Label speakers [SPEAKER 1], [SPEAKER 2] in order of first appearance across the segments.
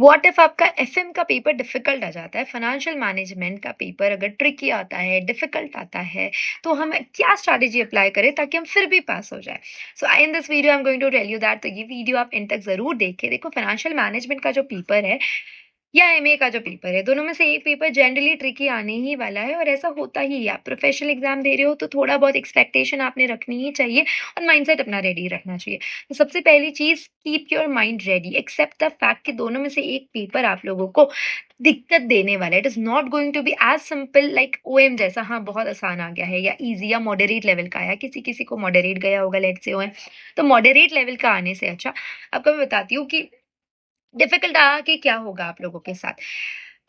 [SPEAKER 1] What if आपका FM का paper difficult आ जाता है, फाइनेंशियल मैनेजमेंट का पेपर अगर ट्रिकी आता है, डिफिकल्ट आता है, तो हम क्या स्ट्रैटेजी अप्लाई करें ताकि हम फिर भी पास हो जाए। So in this video I am going to tell you that, तो ये वीडियो आप एंड तक जरूर देखिए। देखो, फाइनेंशियल मैनेजमेंट का जो पेपर है या एमए का जो पेपर है, दोनों में से एक पेपर जनरली ट्रिकी आने ही वाला है, और ऐसा होता ही है। आप प्रोफेशनल एग्जाम दे रहे हो तो थोड़ा बहुत एक्सपेक्टेशन आपने रखनी ही चाहिए और माइंडसेट अपना रेडी रखना चाहिए। तो सबसे पहली चीज, keep your mind ready, accept the fact कि दोनों में से एक पेपर आप लोगों को दिक्कत देने वाला है। It is not going to be as simple like O M जैसा, हाँ बहुत आसान आ गया है, या इजी या मॉडरेट लेवल का आया। किसी किसी को मॉडरेट गया होगा, लेट से ओएम, तो मॉडरेट लेवल का आने से अच्छा आपको मैं बताती हूँ कि डिफिकल्ट आके क्या होगा आप लोगों के साथ।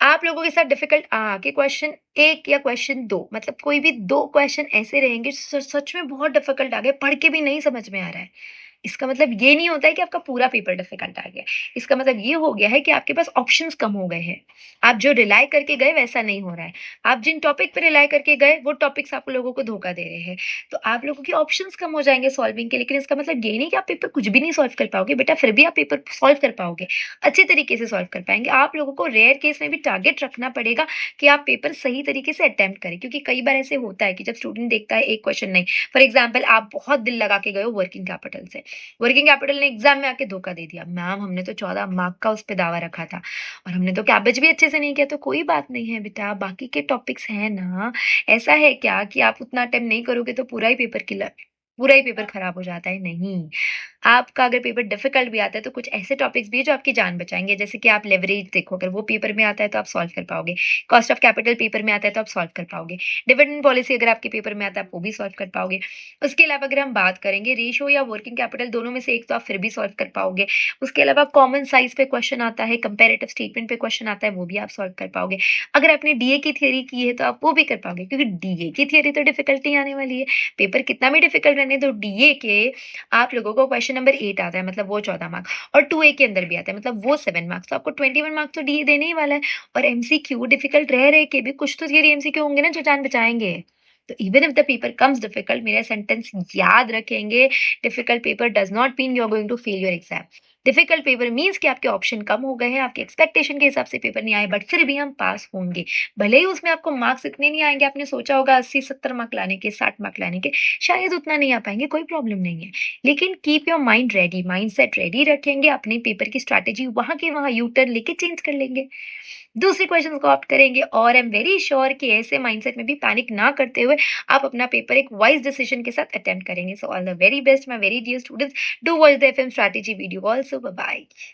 [SPEAKER 1] आप लोगों के साथ डिफिकल्ट आके क्वेश्चन 1 या क्वेश्चन 2, मतलब कोई भी 2 क्वेश्चन ऐसे रहेंगे सच में बहुत डिफिकल्ट आ गए, पढ़ के भी नहीं समझ में आ रहा है। इसका मतलब ये नहीं होता है कि आपका पूरा पेपर डिफिकल्ट आ गया है। इसका मतलब ये हो गया है कि आपके पास ऑप्शंस कम हो गए हैं। आप जो रिलाई करके गए वैसा नहीं हो रहा है। आप जिन टॉपिक पे रिलाई करके गए वो टॉपिक्स आप लोगों को धोखा दे रहे हैं। तो आप लोगों के ऑप्शंस कम हो जाएँगे सॉल्विंग के, लेकिन इसका मतलब ये नहीं कि आप पेपर कुछ भी नहीं सॉल्व कर पाओगे बेटा, फिर भी आप पेपर सॉल्व कर पाओगे। अच्छे तरीके से सॉल्व कर पाएँगे। आप लोगों को रेयर केस में भी टारगेट रखना पड़ेगा कि आप पेपर सही तरीके से अटेम्प्ट करें, क्योंकि कई बार ऐसे होता है कि जब स्टूडेंट देखता है एक क्वेश्चन नहीं, फॉर एग्जाम्पल आप बहुत दिल लगा के गए हो वर्किंग कैपिटल से, वर्किंग कैपिटल ने एग्जाम में आके धोखा दे दिया। मैम हमने तो 14 मार्क का उस पे दावा रखा था और हमने तो कैबेज भी अच्छे से नहीं किया। तो कोई बात नहीं है बेटा, बाकी के टॉपिक्स हैं ना। ऐसा है क्या कि आप उतना अटेम्प्ट नहीं करोगे तो पूरा ही पेपर खराब हो जाता है? नहीं। आपका अगर पेपर डिफिकल्ट भी आता है तो कुछ ऐसे टॉपिक्स भी है जो आपकी जान बचाएंगे। जैसे कि आप लेवरेज देखो, अगर वो पेपर में आता है तो आप सॉल्व कर पाओगे। कॉस्ट ऑफ कैपिटल पेपर में आता है तो आप सॉल्व कर पाओगे। डिविडेंड पॉलिसी अगर आपके पेपर में आता है आप वो भी सॉल्व कर पाओगे। उसके अलावा अगर हम बात करेंगे रेशियो या वर्किंग कैपिटल, दोनों में से एक तो आप फिर भी सॉल्व कर पाओगे। उसके अलावा कॉमन साइज पे क्वेश्चन आता है, कंपैरेटिव स्टेटमेंट पे क्वेश्चन आता है, वो भी आप सॉल्व कर पाओगे। अगर आपने डीए की थ्योरी की है तो आप वो भी कर पाओगे, क्योंकि डीए की थ्योरी तो डिफिकल्ट नहीं आने वाली है। पेपर कितना भी डिफिकल्ट रहने दो, डीए के आप लोगों को क्वेश्चन नंबर 8 आता है, मतलब वो 14 मार्क, और 2A के अंदर भी आता है, मतलब वो 7 मार्क्स, तो आपको 21 मार्क्स तो डीए देने ही वाला है। और एमसीक्यू डिफिकल्ट रह रहे के भी कुछ तो थियरी एमसीक्यू होंगे ना जो जान बचाएंगे। तो even if the paper comes difficult, मेरा सेंटेंस याद रखेंगे, difficult paper does not mean you are going to fail your exam. Difficult paper means कि आपके ऑप्शन कम हो गए हैं, आपके एक्सपेक्टेशन के हिसाब से पेपर नहीं आए, बट फिर भी हम पास होंगे। भले ही उसमें आपको मार्क्स इतने नहीं आएंगे, आपने सोचा होगा 80-70 मार्क लाने के, 60 मार्क लाने के, शायद उतना नहीं आ पाएंगे, कोई प्रॉब्लम नहीं है। लेकिन keep your mind ready, mind set ready रखेंगे, अपने पेपर की स्ट्रैटेजी वहां के वहां यू टर्न लेके चेंज कर लेंगे, दूसरे क्वेश्चन को ऑप्ट करेंगे। और आई एम वेरी श्योर कि ऐसे माइंडसेट में भी पैनिक ना करते हुए आप अपना पेपर एक वाइज डिसीजन के साथ अटेम्प्ट करेंगे। So all the very best my very dear students, do watch the FM strategy video also. Bye bye.